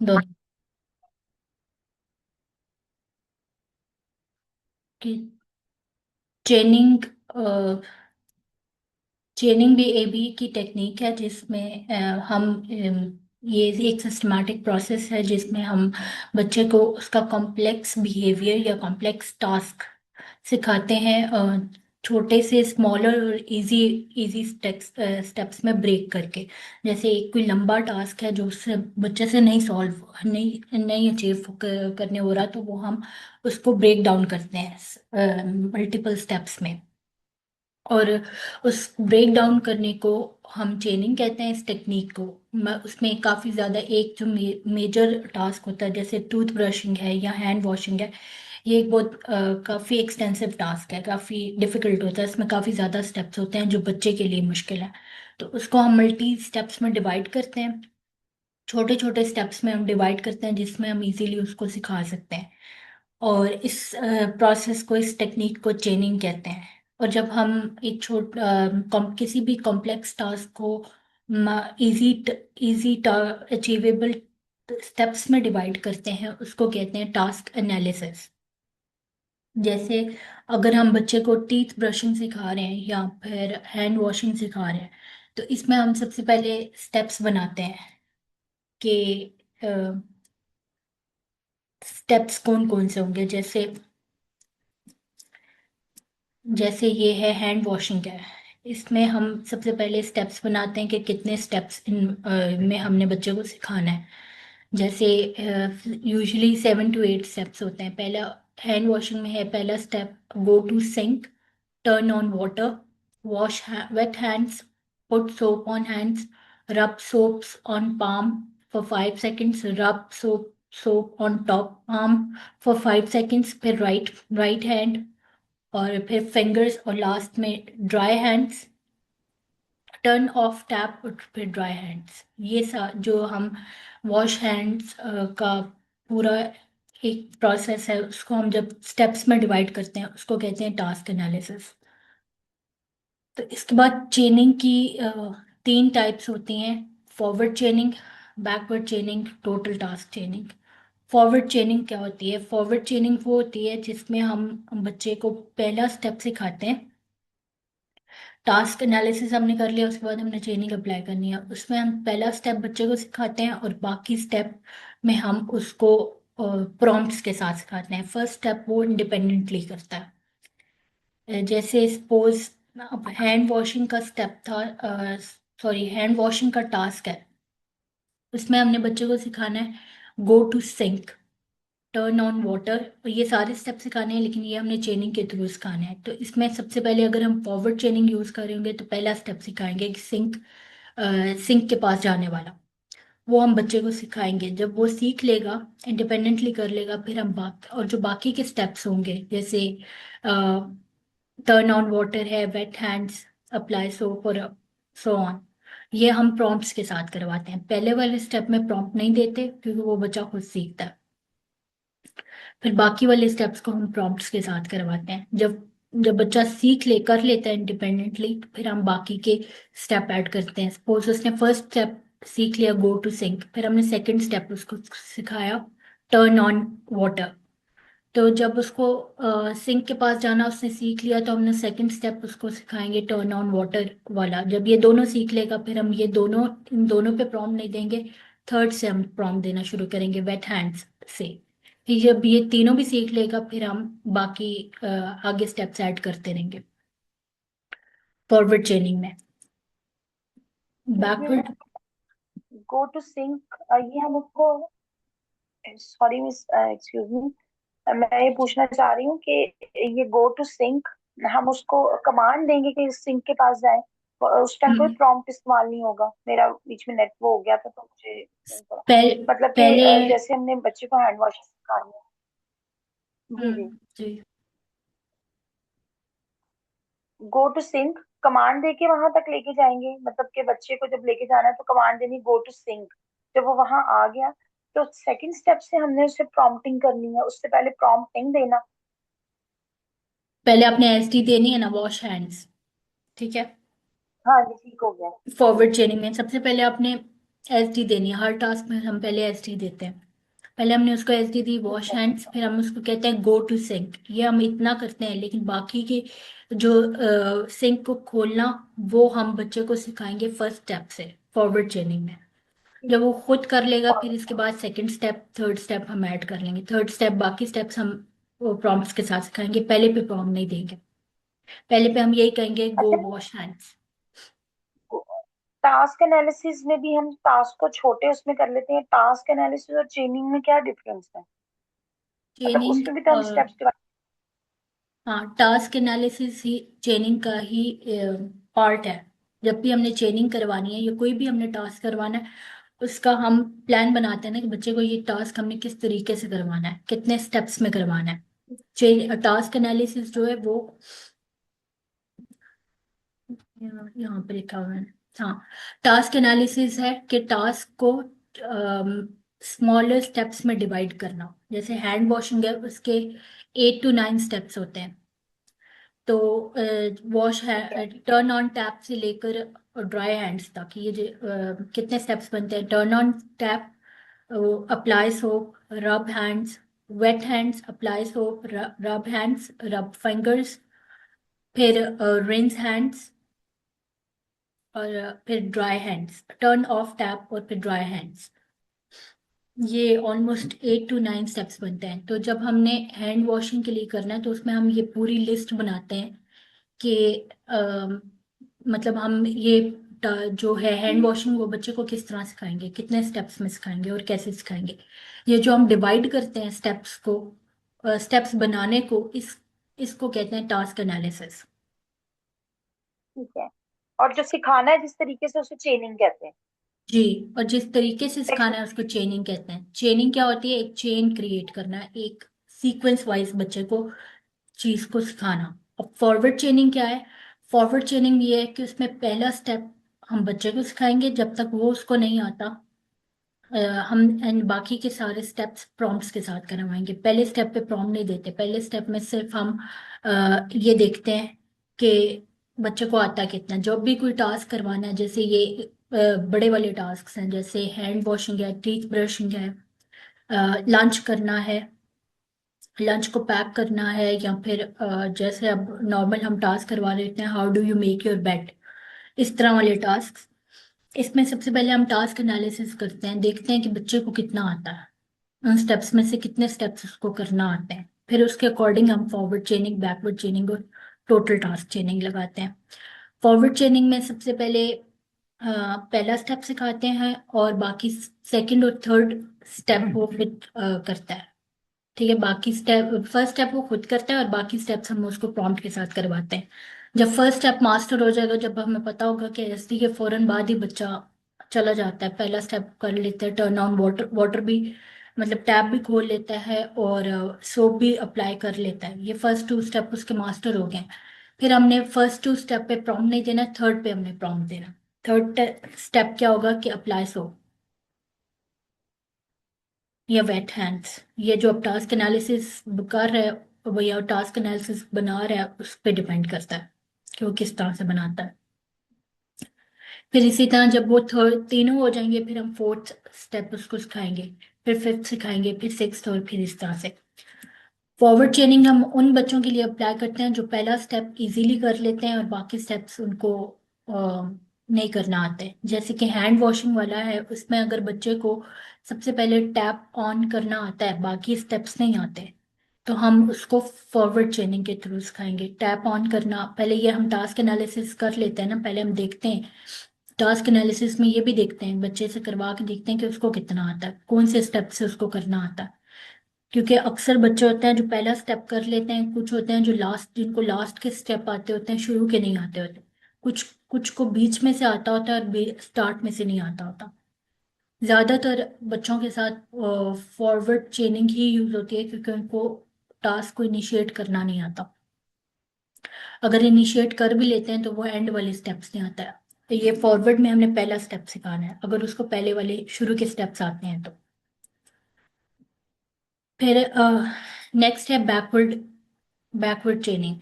दोनों की चेनिंग। चेनिंग भी एबी की टेक्निक है जिसमें हम ये एक सिस्टमैटिक प्रोसेस है जिसमें हम बच्चे को उसका कॉम्प्लेक्स बिहेवियर या कॉम्प्लेक्स टास्क सिखाते हैं, छोटे से स्मॉलर और इजी इजी स्टेप्स स्टेप्स में ब्रेक करके। जैसे एक कोई लंबा टास्क है जो उससे बच्चे से नहीं सॉल्व नहीं नहीं अचीव करने हो रहा, तो वो हम उसको ब्रेक डाउन करते हैं मल्टीपल स्टेप्स में। और उस ब्रेक डाउन करने को हम चेनिंग कहते हैं, इस टेक्निक को। उसमें काफ़ी ज़्यादा एक जो मेजर टास्क होता है जैसे टूथ ब्रशिंग है या हैंड वॉशिंग है, ये एक बहुत काफ़ी एक्सटेंसिव टास्क है, काफ़ी डिफिकल्ट होता है, इसमें काफ़ी ज़्यादा स्टेप्स होते हैं जो बच्चे के लिए मुश्किल है। तो उसको हम मल्टी स्टेप्स में डिवाइड करते हैं, छोटे छोटे स्टेप्स में हम डिवाइड करते हैं जिसमें हम इजीली उसको सिखा सकते हैं। और इस प्रोसेस को, इस टेक्निक को चेनिंग कहते हैं। और जब हम एक किसी भी कॉम्प्लेक्स टास्क को इजी इजी अचीवेबल स्टेप्स में डिवाइड करते हैं, उसको कहते हैं टास्क एनालिसिस। जैसे अगर हम बच्चे को टीथ ब्रशिंग सिखा रहे हैं या फिर हैंड वॉशिंग सिखा रहे हैं, तो इसमें हम सबसे पहले स्टेप्स बनाते हैं कि स्टेप्स कौन कौन से होंगे। जैसे जैसे ये है हैंड वॉशिंग है, इसमें हम सबसे पहले स्टेप्स बनाते हैं कि कितने स्टेप्स में हमने बच्चे को सिखाना है। जैसे यूजुअली 7 to 8 स्टेप्स होते हैं। पहला हैंड वॉशिंग में है, पहला step go to sink, turn on water, wash wet hands, put soap on hands, rub soaps on palm for 5 seconds, rub soap on top palm for 5 seconds, फिर right hand और फिर fingers, और last में dry hands, turn off tap और फिर dry hands. ये जो हम वॉश हैंड्स का पूरा एक प्रोसेस है, उसको हम जब स्टेप्स में डिवाइड करते हैं उसको कहते हैं टास्क एनालिसिस। तो इसके बाद चेनिंग की 3 टाइप्स होती हैं: forward चेनिंग, backward चेनिंग, total task चेनिंग। Forward चेनिंग क्या होती है? फॉरवर्ड चेनिंग वो होती है जिसमें हम बच्चे को पहला स्टेप सिखाते हैं। टास्क एनालिसिस हमने कर लिया, उसके बाद हमने ट्रेनिंग अप्लाई करनी है, उसमें हम पहला स्टेप बच्चे को सिखाते हैं और बाकी स्टेप में हम उसको प्रॉम्प्ट्स के साथ सिखाते हैं। फर्स्ट स्टेप वो इंडिपेंडेंटली करता है। जैसे सपोज अब हैंड वॉशिंग का स्टेप था, सॉरी हैंड वॉशिंग का टास्क है, उसमें हमने बच्चे को सिखाना है go to sink, turn on water, और ये सारे स्टेप सिखाने हैं, लेकिन ये हमने चेनिंग के थ्रू सिखाने हैं। तो इसमें सबसे पहले अगर हम फॉरवर्ड चेनिंग यूज करेंगे तो पहला स्टेप सिखाएंगे कि सिंक के पास जाने वाला, वो हम बच्चे को सिखाएंगे। जब वो सीख लेगा, इंडिपेंडेंटली कर लेगा, फिर हम और जो बाकी के स्टेप्स होंगे जैसे टर्न ऑन वाटर है, वेट हैंड्स, अप्लाई सोप और सो ऑन, ये हम प्रॉम्प्ट्स के साथ करवाते हैं। पहले वाले स्टेप में प्रॉम्प्ट नहीं देते क्योंकि वो बच्चा खुद सीखता है। फिर बाकी वाले स्टेप्स को हम प्रॉम्प्ट्स के साथ करवाते हैं। जब जब बच्चा सीख ले कर लेता है इंडिपेंडेंटली, फिर हम बाकी के स्टेप ऐड करते हैं। सपोज उसने फर्स्ट स्टेप सीख लिया गो टू सिंक, फिर हमने सेकंड स्टेप उसको सिखाया टर्न ऑन वाटर। तो जब उसको सिंक के पास जाना उसने सीख लिया, तो हमने सेकंड स्टेप उसको सिखाएंगे टर्न ऑन वाटर वाला। जब ये दोनों सीख लेगा, फिर हम ये दोनों इन दोनों पे प्रॉम्प्ट नहीं देंगे, थर्ड से हम प्रॉम्प्ट देना शुरू करेंगे वेट हैंड्स से। फिर जब ये तीनों भी सीख लेगा, फिर हम बाकी आगे स्टेप्स ऐड करते रहेंगे फॉरवर्ड चेनिंग में। तो ये बैकवर्ड गो टू सिंक, ये हम उसको, सॉरी मिस, एक्सक्यूज मी, मैं ये पूछना चाह रही हूँ कि ये गो टू सिंक हम उसको कमांड देंगे कि सिंक के पास जाए, और उस टाइम कोई प्रॉम्प्ट इस्तेमाल नहीं होगा? मेरा बीच में नेट वो हो गया था तो मुझे नहीं पता। मतलब कि पहले जैसे हमने बच्चे को हैंड वॉश सिखानी है। जी जी। जी। गो टू सिंक कमांड देके वहां तक लेके जाएंगे, मतलब कि बच्चे को जब लेके जाना है तो कमांड देनी गो टू सिंक। जब वो वहां आ गया तो सेकंड स्टेप से हमने उसे प्रॉम्प्टिंग करनी है, उससे पहले प्रॉम्प्ट नहीं देना। पहले आपने एसडी देनी है ना, वॉश हैंड्स, ठीक है। हाँ, ये ठीक हो गया। फॉरवर्ड चेनिंग में सबसे पहले आपने एस डी देनी है हर टास्क में, हम पहले एस डी देते हैं। पहले हमने उसको एस डी दी ठीक वॉश है। हैंड्स, फिर हम उसको कहते हैं गो टू सिंक। ये हम इतना करते हैं, लेकिन बाकी के जो सिंक को खोलना, वो हम बच्चे को सिखाएंगे फर्स्ट स्टेप से फॉरवर्ड चेनिंग में। ठीक जब वो खुद कर लेगा, और फिर इसके बाद सेकंड स्टेप थर्ड स्टेप हम ऐड कर लेंगे। थर्ड स्टेप बाकी स्टेप्स हम वो प्रॉम्प्ट्स के साथ सिखाएंगे, पहले पे प्रॉम्प्ट नहीं देंगे। पहले पे हम यही कहेंगे गो अच्छा, वॉश हैंड्स। टास्क एनालिसिस में भी हम टास्क को छोटे उसमें कर लेते हैं, टास्क एनालिसिस और चेनिंग में क्या डिफरेंस है? मतलब चेनिंग, उसमें भी तो हम स्टेप्स डिवाइड। हाँ टास्क एनालिसिस ही चेनिंग का ही पार्ट है। जब भी हमने चेनिंग करवानी है या कोई भी हमने टास्क करवाना है, उसका हम प्लान बनाते हैं ना कि बच्चे को ये टास्क हमने किस तरीके से करवाना है, कितने स्टेप्स में करवाना है। टास्क एनालिसिस जो है वो यहाँ पे लिखा हुआ है। हाँ, टास्क एनालिसिस है कि टास्क को स्मॉलर स्टेप्स में डिवाइड करना। जैसे हैंड वॉशिंग है, उसके 8 to 9 स्टेप्स होते हैं। तो वॉश है, ठीक है। टर्न ऑन टैप से लेकर ड्राई हैंड्स तक, ये जो कितने स्टेप्स बनते हैं। Turn on tap, apply soap, rub hands, wet hands, apply soap, rub hands, rub fingers, फिर रिंस हैंड्स, और फिर dry hands, turn off tap और फिर ड्राई हैंड्स। ये ऑलमोस्ट 8 to 9 स्टेप्स बनते हैं। तो जब हमने हैंड वॉशिंग के लिए करना है, तो उसमें हम ये पूरी लिस्ट बनाते हैं कि मतलब हम ये जो है हैंड वॉशिंग, वो बच्चे को किस तरह सिखाएंगे, कितने स्टेप्स में सिखाएंगे और कैसे सिखाएंगे। ये जो हम डिवाइड करते हैं स्टेप्स को, स्टेप्स बनाने को, इसको कहते हैं टास्क एनालिसिस। ठीक है। और जो सिखाना है जिस तरीके से, उसे चेनिंग कहते हैं। जी, और जिस तरीके से नेक्स्ट। सिखाना है उसको चेनिंग कहते हैं। चेनिंग क्या होती है? एक चेन क्रिएट करना, एक सीक्वेंस वाइज बच्चे को चीज को सिखाना। अब फॉरवर्ड चेनिंग क्या है? फॉरवर्ड चेनिंग ये है कि उसमें पहला स्टेप हम बच्चे को सिखाएंगे जब तक वो उसको नहीं आता। अ, हम एंड बाकी के सारे स्टेप्स प्रॉम्प्ट्स के साथ करवाएंगे। पहले स्टेप पे प्रॉम्प्ट नहीं देते, पहले स्टेप में सिर्फ हम ये देखते हैं कि बच्चे को आता कितना। जब भी कोई टास्क करवाना है, जैसे ये बड़े वाले टास्क हैं, जैसे हैंड वॉशिंग है, टीथ ब्रशिंग है, लंच करना है, लंच को पैक करना है, या फिर जैसे अब नॉर्मल हम टास्क करवा लेते हैं, how do you make your bed, इस तरह वाले टास्क। इसमें सबसे पहले हम टास्क एनालिसिस करते हैं, देखते हैं कि बच्चे को कितना आता है, उन स्टेप्स में से कितने स्टेप्स उसको करना आते हैं। फिर उसके अकॉर्डिंग हम फॉरवर्ड चेनिंग, बैकवर्ड चेनिंग और टोटल टास्क चेनिंग लगाते हैं। फॉरवर्ड चेनिंग में सबसे पहले पहला स्टेप सिखाते हैं, और बाकी सेकंड और थर्ड स्टेप वो फिर करता है। ठीक है, बाकी स्टेप, फर्स्ट स्टेप वो खुद करता है और बाकी स्टेप्स हम उसको प्रॉम्प्ट के साथ करवाते हैं। जब फर्स्ट स्टेप मास्टर हो जाएगा, जब हमें पता होगा कि एसडी के फौरन बाद ही बच्चा चला जाता है, पहला स्टेप कर लेता है, टर्न ऑन वाटर, वाटर भी मतलब टैप भी खोल लेता है, और सोप भी अप्लाई कर लेता है, ये फर्स्ट 2 स्टेप उसके मास्टर हो गए। फिर हमने फर्स्ट 2 स्टेप पे प्रॉम्प्ट नहीं देना, थर्ड पे हमने प्रॉम्प्ट देना। थर्ड स्टेप क्या होगा कि अप्लाई सोप या वेट हैंड्स। ये जो अब टास्क एनालिसिस कर रहा है, वो या टास्क एनालिसिस बना रहा है, उस पर डिपेंड करता है कि वो किस तरह से बनाता है। फिर इसी तरह जब वो थर्ड तीनों हो जाएंगे, फिर हम फोर्थ स्टेप उसको सिखाएंगे, फिर फिफ्थ सिखाएंगे, फिर सिक्स्थ, और फिर इस तरह से। फॉरवर्ड चेनिंग हम उन बच्चों के लिए अप्लाई करते हैं जो पहला स्टेप इजीली कर लेते हैं और बाकी स्टेप्स उनको नहीं करना आते। जैसे कि हैंड वॉशिंग वाला है, उसमें अगर बच्चे को सबसे पहले टैप ऑन करना आता है, बाकी स्टेप्स नहीं आते, तो हम उसको फॉरवर्ड चेनिंग के थ्रू सिखाएंगे टैप ऑन करना। पहले ये हम टास्क एनालिसिस कर लेते हैं ना, पहले हम देखते हैं, टास्क एनालिसिस में ये भी देखते हैं, बच्चे से करवा के देखते हैं कि उसको कितना आता है, कौन से स्टेप से उसको करना आता है। क्योंकि अक्सर बच्चे होते हैं जो पहला स्टेप कर लेते हैं, कुछ होते हैं जो लास्ट, जिनको लास्ट के स्टेप आते होते हैं, शुरू के नहीं आते होते। कुछ कुछ को बीच में से आता होता है और स्टार्ट में से नहीं आता होता। ज्यादातर बच्चों के साथ फॉरवर्ड चेनिंग ही यूज होती है, क्योंकि उनको टास्क को इनिशिएट करना नहीं आता। अगर इनिशिएट कर भी लेते हैं तो वो एंड वाले स्टेप्स नहीं आता है। तो ये फॉरवर्ड में हमने पहला स्टेप सिखाना है, अगर उसको पहले वाले शुरू के स्टेप्स आते हैं तो। फिर नेक्स्ट है बैकवर्ड, बैकवर्ड चेनिंग।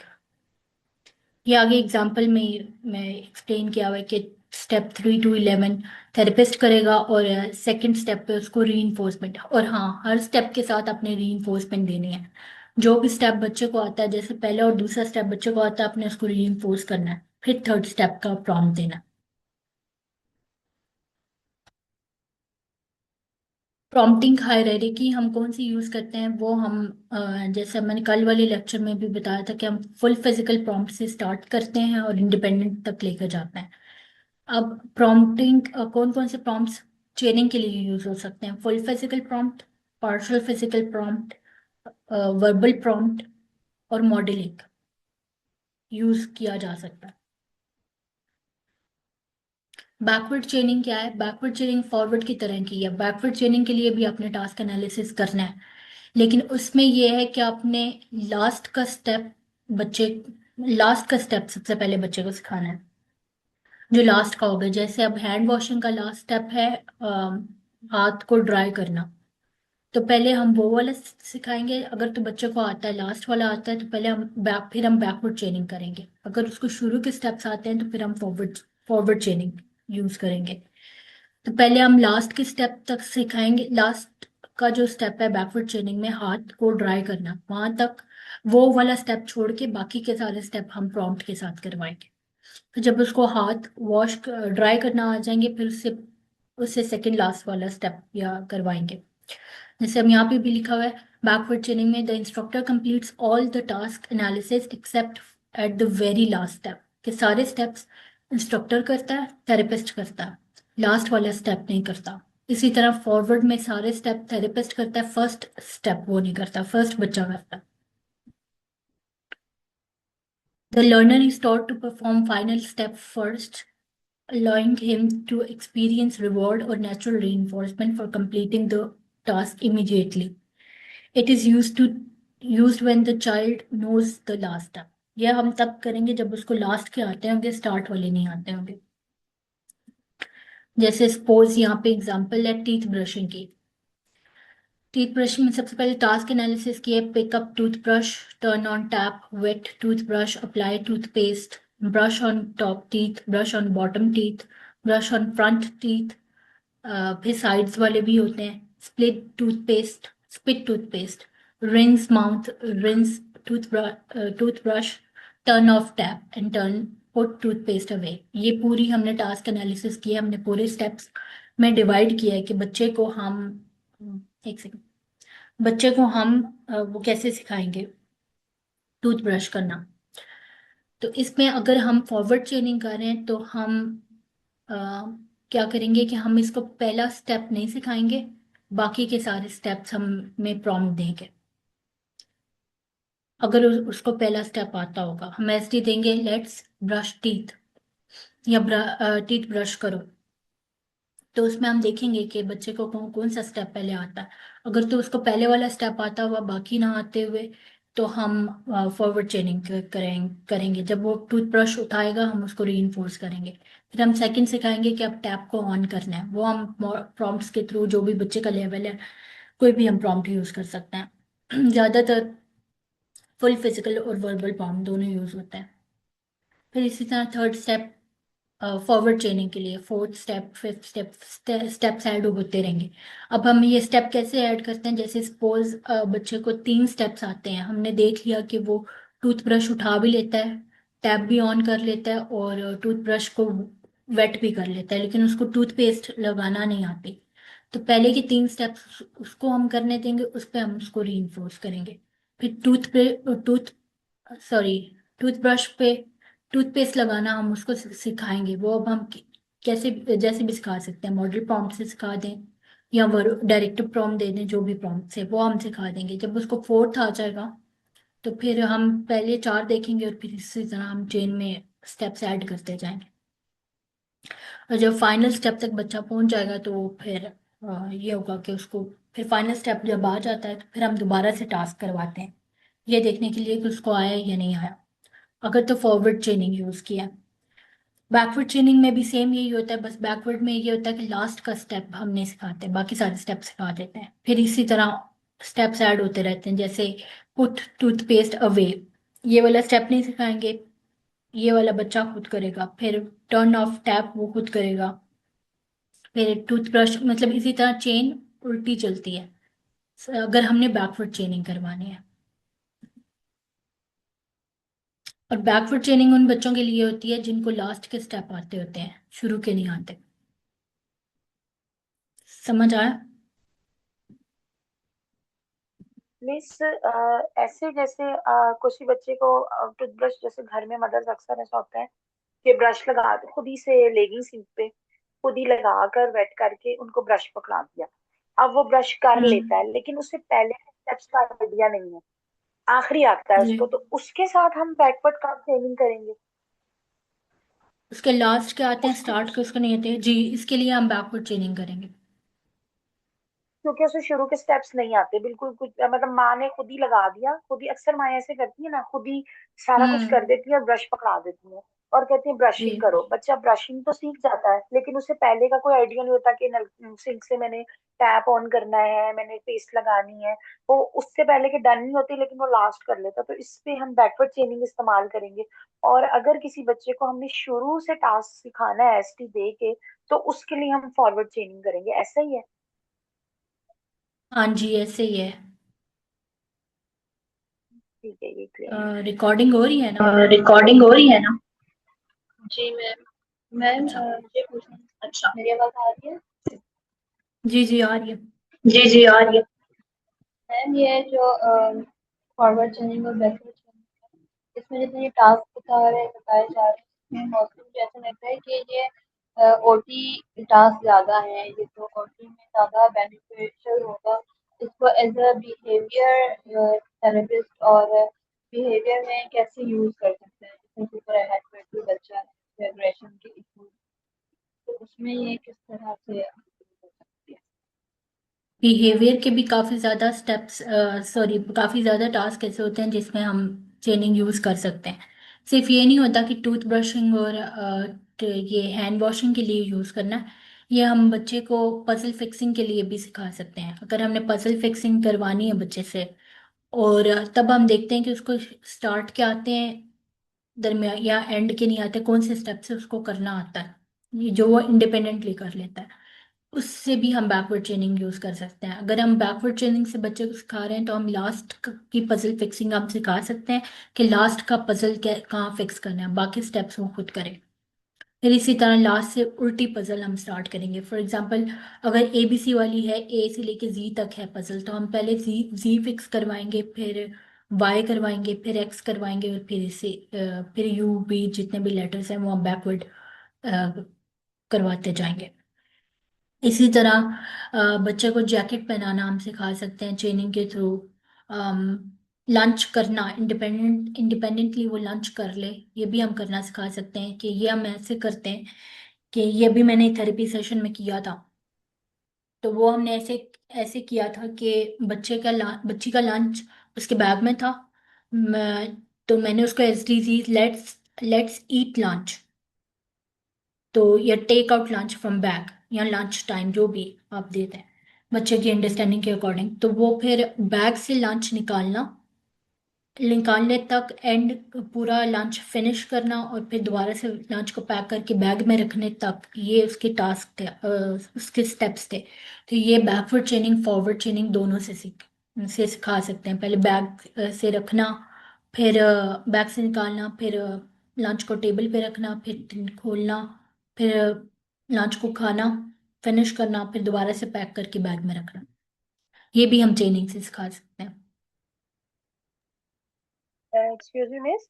ये आगे एग्जाम्पल में मैं एक्सप्लेन किया हुआ है कि स्टेप 3 to 11 थेरेपिस्ट करेगा, और सेकंड स्टेप पे उसको री, और हाँ, हर स्टेप के साथ अपने री देनी है। जो भी स्टेप बच्चे को आता है, जैसे पहला और दूसरा स्टेप बच्चे को आता है, आपने उसको री करना है, फिर थर्ड स्टेप का प्रॉम्प्ट देना है। प्रॉम्प्टिंग हायरार्की हम कौन सी यूज करते हैं, वो हम जैसे मैंने कल वाले लेक्चर में भी बताया था कि हम फुल फिजिकल प्रॉम्प्ट से स्टार्ट करते हैं और इंडिपेंडेंट तक लेकर जाते हैं। अब प्रॉम्प्टिंग कौन कौन से प्रॉम्प्ट्स ट्रेनिंग के लिए यूज हो सकते हैं, full physical prompt, partial physical prompt, verbal prompt और मॉडलिंग यूज किया जा सकता है। बैकवर्ड चेनिंग क्या है, बैकवर्ड चेनिंग फॉरवर्ड की तरह की है। बैकवर्ड चेनिंग के लिए भी आपने टास्क एनालिसिस करना है, लेकिन उसमें यह है कि आपने लास्ट का स्टेप बच्चे लास्ट का स्टेप सबसे पहले बच्चे को सिखाना है, जो लास्ट का होगा। जैसे अब हैंड वॉशिंग का लास्ट स्टेप है हाथ को ड्राई करना, तो पहले हम वो वाला सिखाएंगे। अगर तो बच्चे को आता है, लास्ट वाला आता है, तो पहले फिर हम बैकवर्ड चेनिंग करेंगे। अगर उसको शुरू के स्टेप्स आते हैं तो फिर हम फॉरवर्ड फॉरवर्ड चेनिंग यूज करेंगे। तो पहले हम लास्ट के स्टेप तक सिखाएंगे। लास्ट का जो स्टेप है बैकवर्ड चेनिंग में, हाथ को ड्राई करना, वहां तक वो वाला स्टेप छोड़ के बाकी के सारे स्टेप हम प्रॉम्प्ट के साथ करवाएंगे। फिर जब उसको हाथ वॉश ड्राई करना आ जाएंगे, फिर उससे उससे सेकंड लास्ट वाला स्टेप या करवाएंगे। जैसे हम यहाँ पे भी लिखा हुआ है, बैकवर्ड चेनिंग में the instructor completes all the task analysis accept at the very last step, के सारे स्टेप्स इंस्ट्रक्टर करता है, थेरेपिस्ट करता है, लास्ट वाला स्टेप नहीं करता। इसी तरह फॉरवर्ड में सारे स्टेप थेरेपिस्ट करता है, फर्स्ट स्टेप वो नहीं करता, फर्स्ट बच्चा करता है। The learner is taught to perform final step first, allowing him to experience reward or natural reinforcement for completing the task immediately. It is used when the child knows the last step. यह हम तब करेंगे जब उसको last के आते होंगे, start वाले नहीं आते होंगे। जैसे सपोज यहाँ पे एग्जांपल है टीथ ब्रशिंग की। टीथ ब्रशिंग में सबसे पहले टास्क एनालिसिस किए, pick up toothbrush, turn on tap, wet toothbrush, apply toothpaste, brush on top teeth, brush on bottom teeth, brush on front teeth. फिर साइड्स वाले भी होते हैं, spit toothpaste, rinse toothbrush, turn off tap and turn put toothpaste away. ये पूरी हमने task analysis किया, हमने पूरे स्टेप्स में डिवाइड किया है कि बच्चे को हम एक सेकंड बच्चे को हम वो कैसे सिखाएंगे टूथब्रश करना। तो इसमें अगर हम फॉरवर्ड चेनिंग कर रहे हैं तो हम अ, क्या करेंगे कि हम इसको पहला स्टेप नहीं सिखाएंगे, बाकी के सारे स्टेप्स हम में प्रॉम्प्ट देंगे। अगर उसको पहला स्टेप आता होगा, हम ऐसे देंगे, लेट्स ब्रश टीथ या टीथ ब्रश करो। तो उसमें हम देखेंगे कि बच्चे को कौन कौन सा स्टेप पहले आता है। अगर तो उसको पहले वाला स्टेप आता हुआ बाकी ना आते हुए, तो हम फॉरवर्ड चेनिंग करेंगे। जब वो टूथब्रश उठाएगा हम उसको रीइंफोर्स करेंगे। फिर हम सेकंड सिखाएंगे कि अब टैप को ऑन करना है, वो हम प्रॉम्प्ट्स के थ्रू, जो भी बच्चे का लेवल है, कोई भी हम प्रॉम्प्ट यूज कर सकते हैं। ज्यादातर फुल फिजिकल और वर्बल प्रॉम्प्ट दोनों यूज होते हैं। फिर इसी तरह थर्ड स्टेप फॉरवर्ड चेनिंग के लिए, fourth step, fifth step, steps add होते रहेंगे। अब हम ये स्टेप कैसे ऐड करते हैं, जैसे सपोज बच्चे को 3 स्टेप्स आते हैं, हमने देख लिया कि वो टूथब्रश उठा भी लेता है, टैप भी ऑन कर लेता है और टूथब्रश को वेट भी कर लेता है, लेकिन उसको टूथपेस्ट लगाना नहीं आती। तो पहले के 3 स्टेप्स उसको हम करने देंगे, उस पर हम उसको री करेंगे। फिर टूथ सॉरी टूथब्रश पे टूथपेस्ट लगाना हम उसको सिखाएंगे। वो अब हम कैसे जैसे भी सिखा सकते हैं, मॉडल प्रॉम्प्ट से सिखा दें या डायरेक्ट प्रॉम्प्ट दे दें, जो भी प्रॉम्प्ट से वो हम सिखा देंगे। जब उसको फोर्थ आ जाएगा तो फिर हम पहले 4 देखेंगे और फिर इसी तरह हम चेन में स्टेप्स ऐड करते जाएंगे। और जब फाइनल स्टेप तक बच्चा पहुंच जाएगा तो फिर ये होगा कि उसको फिर फाइनल स्टेप जब आ जाता है तो फिर हम दोबारा से टास्क करवाते हैं, ये देखने के लिए कि उसको आया या नहीं आया, अगर तो फॉरवर्ड चेनिंग यूज किया। बैकवर्ड चेनिंग में भी सेम यही होता है, बस बैकवर्ड में ये होता है कि लास्ट का स्टेप हम नहीं सिखाते, बाकी सारे स्टेप सिखा देते हैं। फिर इसी तरह स्टेप्स ऐड होते रहते हैं, जैसे पुट टूथपेस्ट अवे, ये वाला स्टेप नहीं सिखाएंगे, ये वाला बच्चा खुद करेगा। फिर टर्न ऑफ टैप वो खुद करेगा। फिर टूथब्रश, मतलब इसी तरह चेन उल्टी चलती है अगर हमने बैकवर्ड चेनिंग करवानी है। और बैकवर्ड चेनिंग उन बच्चों के लिए होती है जिनको लास्ट के स्टेप आते होते हैं, शुरू के नहीं आते। समझ आया? मिस ऐसे जैसे कुछ ही बच्चे को टूथब्रश, जैसे घर में मदर्स अक्सर ऐसा होता है कि ब्रश लगा खुद ही से लेगी सिंक पे, खुद ही लगा कर वेट करके उनको ब्रश पकड़ा दिया। अब वो ब्रश कर लेता हम्म। है लेकिन उससे पहले स्टेप्स का आइडिया नहीं है, आखिरी आता है जी। उसको, तो उसके साथ हम बैकवर्ड का ट्रेनिंग करेंगे। उसके लास्ट के आते हैं, उसके स्टार्ट के उसके नहीं आते जी, इसके लिए हम बैकवर्ड चेनिंग करेंगे। क्योंकि उसे शुरू के स्टेप्स नहीं आते बिल्कुल कुछ, मतलब माँ ने खुद ही लगा दिया, खुद ही, अक्सर माँ ऐसे करती है ना, खुद ही सारा कुछ कर हम्म। देती है और ब्रश पकड़ा देती है और कहती है जी। ब्रशिंग करो। बच्चा ब्रशिंग तो सीख जाता है लेकिन उसे पहले का कोई आइडिया नहीं होता कि नल सिंक से मैंने टैप ऑन करना है, मैंने पेस्ट लगानी है। वो उससे पहले के डन नहीं होती लेकिन वो लास्ट कर लेता, तो इस पे हम बैकवर्ड चेनिंग इस्तेमाल करेंगे। और अगर किसी बच्चे को हमने शुरू से टास्क सिखाना है एसटी दे के, तो उसके लिए हम फॉरवर्ड चेनिंग करेंगे, ऐसा ही है। हाँ जी, ऐसे ही है। ठीक है, ये क्लियर है। रिकॉर्डिंग हो रही है ना? रिकॉर्डिंग हो रही है ना? जी मैम। मैम अच्छा। मुझे पूछना, अच्छा मेरी आवाज आ रही है? जी जी, आ रही है। जी जी आ रही है। मैम ये जो फॉरवर्ड चेनिंग और बैकवर्ड चेनिंग, इसमें जितने ये टास्क बताए जा रहे हैं, इसमें मोस्टली मुझे ऐसा लगता है कि ये ओटी टास्क ज़्यादा है, ये तो ओटी में ज़्यादा बेनिफिशियल होगा। इसको एज अ बिहेवियर थेरेपिस्ट और बिहेवियर में कैसे यूज कर सकते हैं, जैसे सुपर एग्रेसिव बच्चा है, एग्रेशन के इशू, तो उसमें ये किस तरह से हो सकती है? बिहेवियर के भी काफ़ी ज़्यादा स्टेप्स, सॉरी, काफ़ी ज़्यादा टास्क ऐसे होते हैं जिसमें हम चेनिंग यूज़ कर सकते हैं। सिर्फ ये नहीं होता कि टूथ ब्रशिंग और ये हैंड वॉशिंग के लिए यूज़ करना है। ये हम बच्चे को पजल फिक्सिंग के लिए भी सिखा सकते हैं। अगर हमने पजल फिक्सिंग करवानी है बच्चे से, और तब हम देखते हैं कि उसको स्टार्ट के आते हैं, दरमियान या एंड के नहीं आते, कौन से स्टेप से उसको करना आता है, ये जो वो इंडिपेंडेंटली कर लेता है, उससे भी हम बैकवर्ड चेनिंग यूज कर सकते हैं। अगर हम बैकवर्ड चेनिंग से बच्चे को सिखा रहे हैं तो हम लास्ट की पजल फिक्सिंग हम सिखा सकते हैं कि लास्ट का पजल कहाँ फिक्स करना है, बाकी स्टेप्स वो खुद करें। फिर इसी तरह लास्ट से उल्टी पजल हम स्टार्ट करेंगे। फॉर एग्जांपल, अगर एबीसी वाली है, ए से लेके जी तक है पजल, तो हम पहले जी जी फिक्स करवाएंगे, फिर वाई करवाएंगे, फिर एक्स करवाएंगे, और फिर इसे फिर यू बी जितने भी लेटर्स हैं वो हम बैकवर्ड करवाते जाएंगे। इसी तरह बच्चे को जैकेट पहनाना हम सिखा सकते हैं चेनिंग के थ्रू। लंच करना, इंडिपेंडेंटली वो लंच कर ले, ये भी हम करना सिखा सकते हैं। कि ये हम ऐसे करते हैं कि ये भी मैंने थेरेपी सेशन में किया था। तो वो हमने ऐसे ऐसे किया था कि बच्ची का लंच उसके बैग में था। तो मैंने उसको S D G, let's let's eat lunch, तो या take out lunch from bag, या लंच टाइम, जो भी आप देते हैं बच्चे की अंडरस्टैंडिंग के अकॉर्डिंग, तो वो फिर बैग से लंच निकालने तक, एंड पूरा लंच फिनिश करना, और फिर दोबारा से लंच को पैक करके बैग में रखने तक, ये उसके टास्क थे, उसके स्टेप्स थे। तो ये बैकवर्ड चेनिंग फॉरवर्ड चेनिंग दोनों से सिखा सकते हैं। पहले बैग से रखना, फिर बैग से निकालना, फिर लंच को टेबल पे रखना, फिर टिन खोलना, फिर लंच को खाना, फिनिश करना, फिर दोबारा से पैक करके बैग में रखना। ये भी हम ट्रेनिंग से सिखा सकते हैं। एक्सक्यूज मी मिस,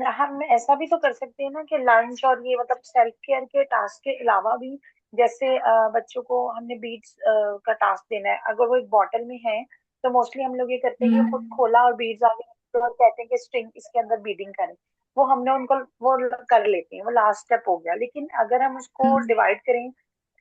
हम ऐसा भी तो कर सकते हैं ना कि लंच और ये मतलब सेल्फ केयर के टास्क के अलावा भी, जैसे बच्चों को हमने बीड्स का टास्क देना है, अगर वो एक बॉटल में है तो मोस्टली हम लोग ये करते हैं कि खुद हम्म। खोला और बीड्स आगे तो और कहते हैं कि स्ट्रिंग इसके अंदर बीडिंग करें। वो हमने उनको वो कर लेते हैं, वो लास्ट स्टेप हो गया। लेकिन अगर हम उसको हम्म। डिवाइड करें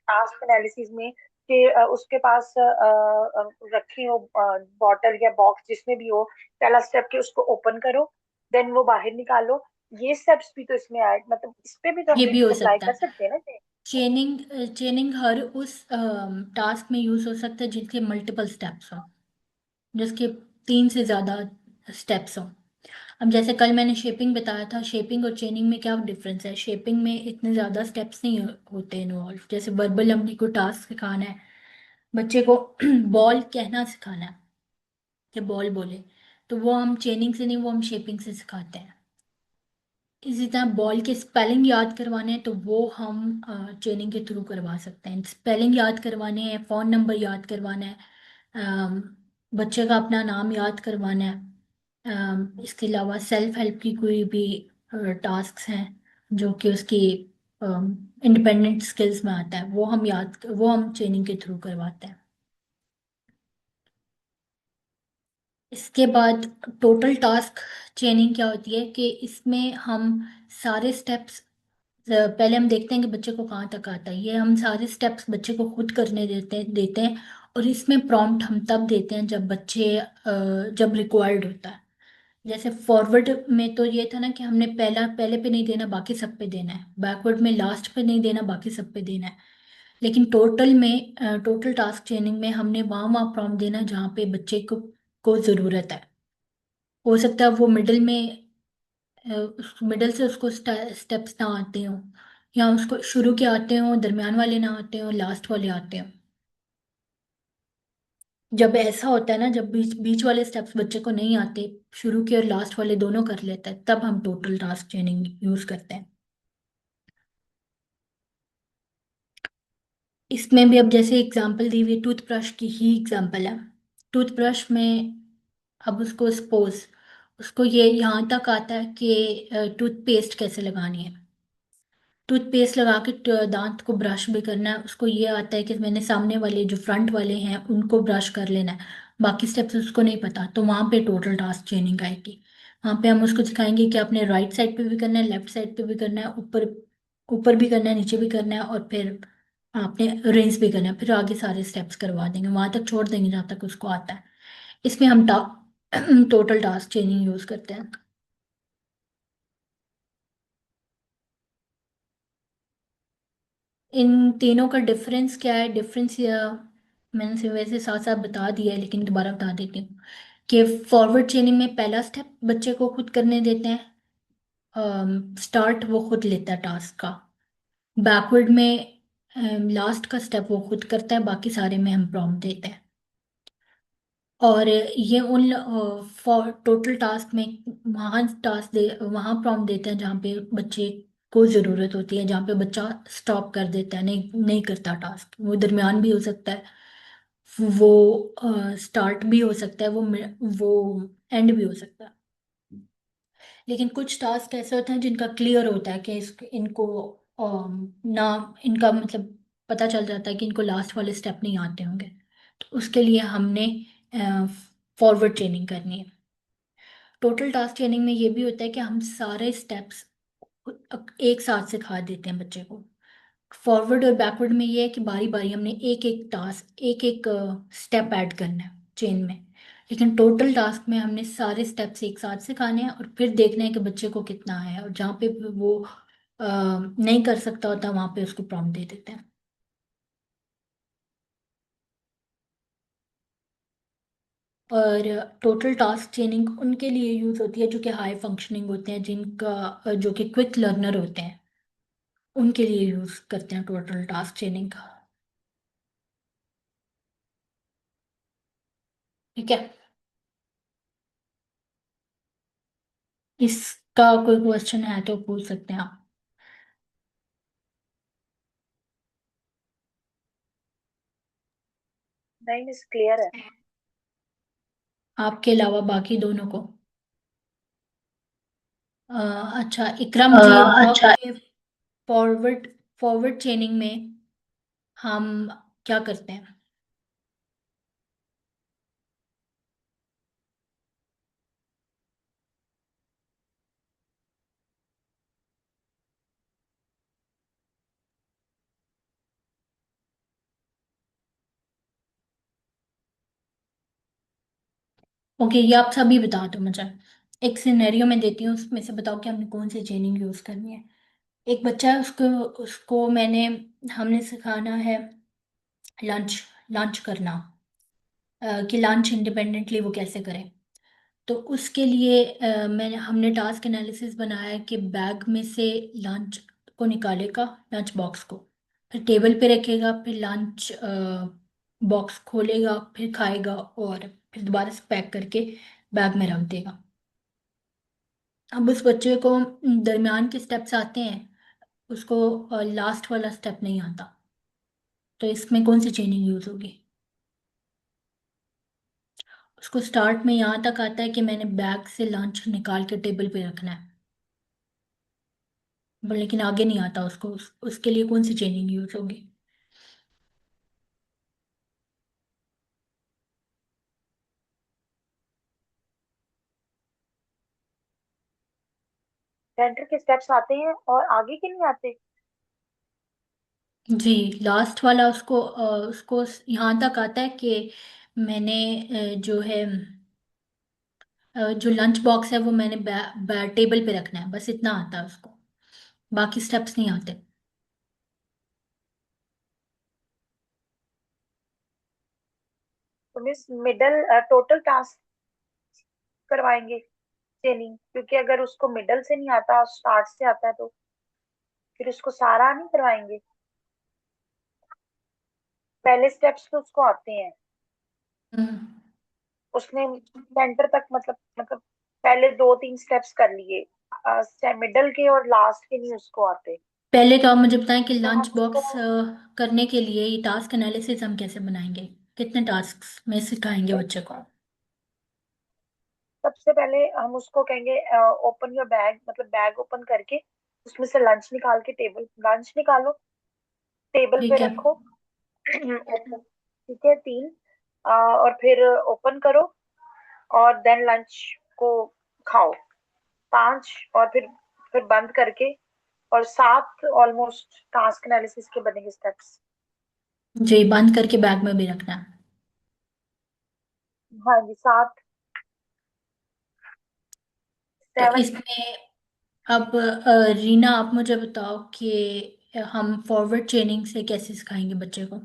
टास्क एनालिसिस में कि उसके पास रखी हो बॉटल या बॉक्स जिसमें भी हो, पहला स्टेप कि उसको ओपन करो, देन वो बाहर निकालो, ये स्टेप्स भी तो इसमें ऐड, मतलब इस पे भी तो ये हम भी हो अप्लाई सकता कर है। सकते हैं ना जी। चेनिंग चेनिंग हर उस टास्क में यूज हो सकता है जिसके मल्टीपल स्टेप्स हो, जिसके तीन से ज्यादा स्टेप्स हो। अब जैसे कल मैंने शेपिंग बताया था, शेपिंग और चेनिंग में क्या डिफरेंस है? शेपिंग में इतने ज़्यादा स्टेप्स नहीं होते इन्वॉल्व। जैसे वर्बल हमने कोई टास्क सिखाना है बच्चे को, बॉल कहना सिखाना है कि बॉल बोले, तो वो हम चेनिंग से नहीं, वो हम शेपिंग से सिखाते हैं। इसी तरह बॉल के स्पेलिंग याद करवाने हैं तो वो हम ट्रेनिंग के थ्रू करवा सकते हैं। स्पेलिंग याद करवाने हैं, फ़ोन नंबर याद करवाना है, अम, बच्चे का अपना नाम याद करवाना है। इसके अलावा सेल्फ हेल्प की कोई भी टास्क हैं जो कि उसकी इंडिपेंडेंट स्किल्स में आता है, वो हम ट्रेनिंग के थ्रू करवाते हैं। इसके बाद टोटल टास्क ट्रेनिंग क्या होती है कि इसमें हम सारे स्टेप्स, पहले हम देखते हैं कि बच्चे को कहाँ तक आता है। ये हम सारे स्टेप्स बच्चे को खुद करने देते हैं। और इसमें प्रॉम्प्ट हम तब देते हैं जब जब रिक्वायर्ड होता है। जैसे फॉरवर्ड में तो ये था ना कि हमने पहले पे नहीं देना, बाकी सब पे देना है। बैकवर्ड में लास्ट पे नहीं देना, बाकी सब पे देना है। लेकिन टोटल टास्क ट्रेनिंग में हमने वहाँ प्रॉम्प्ट देना है जहाँ पे बच्चे को ज़रूरत है। हो सकता है वो मिडल से उसको स्टेप्स ना आते हो, या उसको शुरू के आते हो, दरमियान वाले ना आते हो, लास्ट वाले आते हो। जब ऐसा होता है ना, जब बीच बीच वाले स्टेप्स बच्चे को नहीं आते, शुरू के और लास्ट वाले दोनों कर लेता है, तब हम टोटल टास्क ट्रेनिंग यूज करते हैं। इसमें भी अब जैसे एग्जांपल दी हुई टूथब्रश की ही एग्जांपल है। टूथब्रश में अब उसको सपोज उसको ये यहाँ तक आता है कि टूथपेस्ट कैसे लगानी है। टूथपेस्ट लगा के दांत को ब्रश भी करना है, उसको ये आता है कि मैंने सामने वाले जो फ्रंट वाले हैं उनको ब्रश कर लेना है। बाकी स्टेप्स उसको नहीं पता, तो वहाँ पे टोटल टास्क ट्रेनिंग आएगी। वहाँ पे हम उसको सिखाएंगे कि आपने राइट साइड पे भी करना है, लेफ्ट साइड पे भी करना है, ऊपर ऊपर भी करना है, नीचे भी करना है, और फिर आपने रेंज भी करना है। फिर आगे सारे स्टेप्स करवा देंगे, वहाँ तक छोड़ देंगे जहाँ तक उसको आता है। इसमें हम टोटल टास्क ट्रेनिंग यूज करते हैं। इन तीनों का डिफरेंस क्या है? डिफरेंस या मैंने से वैसे साथ साथ बता दिया है, लेकिन दोबारा बता देती हूँ कि फॉरवर्ड चेनिंग में पहला स्टेप बच्चे को खुद करने देते हैं, स्टार्ट वो खुद लेता है टास्क का। बैकवर्ड में लास्ट का स्टेप वो खुद करता है, बाकी सारे में हम प्रॉम्प्ट देते हैं। और ये उन फॉर टोटल टास्क में वहाँ प्रॉम्प्ट देते हैं जहाँ पे बच्चे को ज़रूरत होती है, जहाँ पे बच्चा स्टॉप कर देता है, नहीं नहीं करता टास्क। वो दरमियान भी हो सकता है, वो स्टार्ट भी हो सकता है, वो एंड भी हो सकता है। लेकिन कुछ टास्क ऐसे होते हैं जिनका क्लियर होता है कि इनको ना, इनका मतलब पता चल जाता है कि इनको लास्ट वाले स्टेप नहीं आते होंगे, तो उसके लिए हमने फॉरवर्ड ट्रेनिंग करनी है। टोटल टास्क ट्रेनिंग में ये भी होता है कि हम सारे स्टेप्स एक साथ सिखा देते हैं बच्चे को। फॉरवर्ड और बैकवर्ड में ये है कि बारी बारी हमने एक एक टास्क, एक एक स्टेप ऐड करना है चेन में। लेकिन टोटल टास्क में हमने सारे स्टेप्स एक साथ सिखाने हैं और फिर देखना है कि बच्चे को कितना है, और जहाँ पे वो नहीं कर सकता होता वहाँ पे उसको प्रॉम्प्ट दे देते हैं। और टोटल टास्क ट्रेनिंग उनके लिए यूज होती है जो कि हाई फंक्शनिंग होते हैं, जो कि क्विक लर्नर होते हैं, उनके लिए यूज करते हैं टोटल टास्क ट्रेनिंग का। ठीक है। इसका कोई क्वेश्चन है तो पूछ सकते हैं आप। नहीं मिस, क्लियर है। आपके अलावा बाकी दोनों को। अ, अच्छा इकराम जी, ये बताओ अच्छा। कि फॉरवर्ड फॉरवर्ड चेनिंग में हम क्या करते हैं? ओके, ये आप सभी बता दो मुझे। एक सिनेरियो में देती हूँ, उसमें से बताओ कि हमने कौन सी चेनिंग यूज करनी है। एक बच्चा है, उसको उसको हमने सिखाना है लंच लंच करना, कि लंच इंडिपेंडेंटली वो कैसे करे। तो उसके लिए हमने टास्क एनालिसिस बनाया कि बैग में से लंच को निकालेगा, लंच बॉक्स को, फिर टेबल पे रखेगा, फिर लंच बॉक्स खोलेगा, फिर खाएगा, और फिर दोबारा से पैक करके बैग में रख देगा। अब उस बच्चे को दरमियान के स्टेप्स आते हैं, उसको लास्ट वाला स्टेप नहीं आता। तो इसमें कौन सी चेनिंग यूज होगी? उसको स्टार्ट में यहाँ तक आता है कि मैंने बैग से लंच निकाल के टेबल पे रखना है, लेकिन आगे नहीं आता उसको। उसके लिए कौन सी चेनिंग यूज होगी? सेंटर के स्टेप्स आते हैं और आगे के नहीं आते। जी, लास्ट वाला उसको यहाँ तक आता है कि मैंने जो है जो लंच बॉक्स है वो मैंने टेबल पे रखना है, बस इतना आता है उसको, बाकी स्टेप्स नहीं आते। तो मिस मिडल टोटल टास्क करवाएंगे ट्रेनिंग, क्योंकि अगर उसको मिडल से नहीं आता, स्टार्ट से आता है, तो फिर उसको सारा नहीं करवाएंगे। पहले स्टेप्स तो उसको आते हैं, हम्म। उसने सेंटर तक मतलब पहले 2-3 स्टेप्स कर लिए, मिडल के और लास्ट के नहीं उसको आते। पहले तो आप मुझे बताएं कि तो लंच हम उसको बॉक्स करने के लिए ये टास्क एनालिसिस हम कैसे बनाएंगे, कितने टास्क में सिखाएंगे बच्चे को? सबसे पहले हम उसको कहेंगे ओपन योर बैग, मतलब बैग ओपन करके उसमें से लंच निकाल के टेबल लंच निकालो, टेबल पे ठीक है। रखो। ठीक है, 3। और फिर ओपन करो और देन लंच को खाओ, 5। और फिर बंद करके, और 7 ऑलमोस्ट टास्क एनालिसिस के बनेंगे स्टेप्स। जी, बंद करके बैग में भी रखना है। हाँ जी, 7, तो 7। इसमें अब रीना, आप मुझे बताओ कि हम फॉरवर्ड चेनिंग से कैसे सिखाएंगे बच्चे को?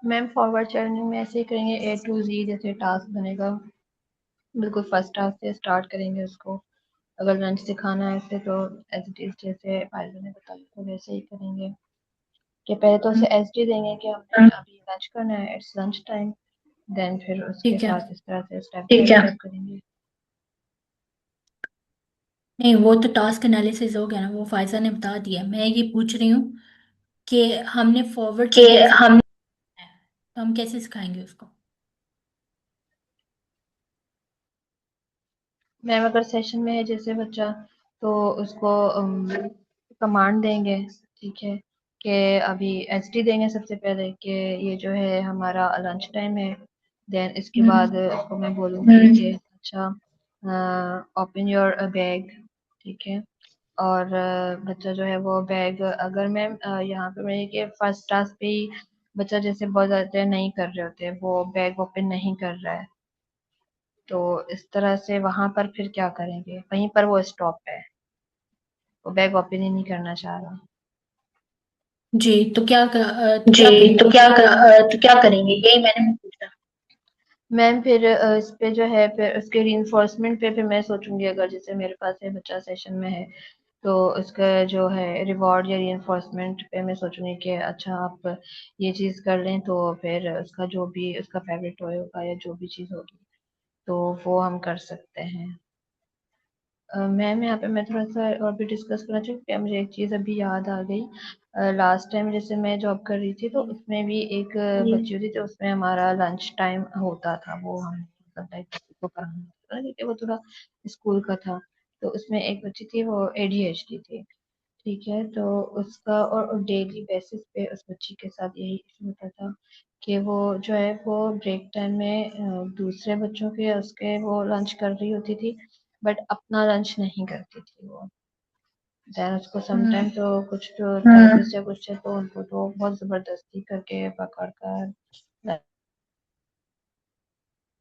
मैम फॉरवर्ड चैनिंग में ऐसे ही करेंगे, ए टू जी जैसे टास्क बनेगा, बिल्कुल फर्स्ट टास्क से स्टार्ट करेंगे उसको। अगर लंच सिखाना है इसे तो एज इट इज जैसे फाइल ने बताया तो वैसे ही करेंगे, कि पहले तो उसे एस डी देंगे कि हमने अभी लंच करना है, इट्स लंच टाइम। देन फिर उसके ठीक है। बाद इस तरह से स्टेप बाय स्टेप करेंगे। नहीं, वो तो टास्क एनालिसिस हो गया ना, वो फायजा ने बता दिया। मैं ये पूछ रही हूँ कि हमने फॉरवर्ड कि चेनिंग से हम है, तो हम कैसे सिखाएंगे उसको? मैम अगर सेशन में है जैसे बच्चा, तो उसको कमांड देंगे, ठीक है, कि अभी एसडी देंगे सबसे पहले कि ये जो है हमारा लंच टाइम है। देन इसके बाद उसको मैं बोलूँगी कि अच्छा ओपन योर बैग, ठीक है। और बच्चा जो है वो बैग, अगर मैम यहाँ पे मैं कि फर्स्ट टास्क पे ही बच्चा जैसे बहुत ज़्यादा नहीं कर रहे होते, वो बैग ओपन नहीं कर रहा है, तो इस तरह से वहां पर फिर क्या करेंगे, वहीं पर वो स्टॉप है, वो बैग ओपन ही नहीं करना चाह रहा। जी, तो जी, क्या करेंगे? तो क्या करेंगे, यही मैंने पूछा। मैम फिर इस पे जो है फिर उसके रीइंफोर्समेंट पे फिर मैं सोचूंगी, अगर जैसे मेरे पास है बच्चा सेशन में है, तो उसका जो है रिवॉर्ड या रीइंफोर्समेंट पे मैं सोचूंगी कि अच्छा आप ये चीज़ कर लें, तो फिर उसका जो भी उसका फेवरेट टॉय होगा या जो भी चीज़ होगी तो वो हम कर सकते हैं। मैम यहाँ पे मैं थोड़ा-सा और भी डिस्कस करना चाहूँगी, क्या मुझे एक चीज़ अभी याद आ गई। लास्ट टाइम जैसे मैं जॉब कर रही थी तो उसमें भी एक बच्ची होती थी, उसमें हमारा लंच टाइम होता था, वो हम मतलब लाइक किसी को कराना होता था क्योंकि वो थोड़ा स्कूल का था। तो उसमें एक बच्ची थी, वो एडीएचडी थी, ठीक है। तो उसका और डेली बेसिस पे उस बच्ची के साथ यही इशू होता था कि वो जो है वो ब्रेक टाइम में दूसरे बच्चों के उसके वो लंच कर रही होती थी, बट अपना लंच नहीं करती थी वो। देन उसको हम्म। समटाइम तो कुछ तो टीचर्स या कुछ है तो उनको तो बहुत जबरदस्ती करके पकड़ कर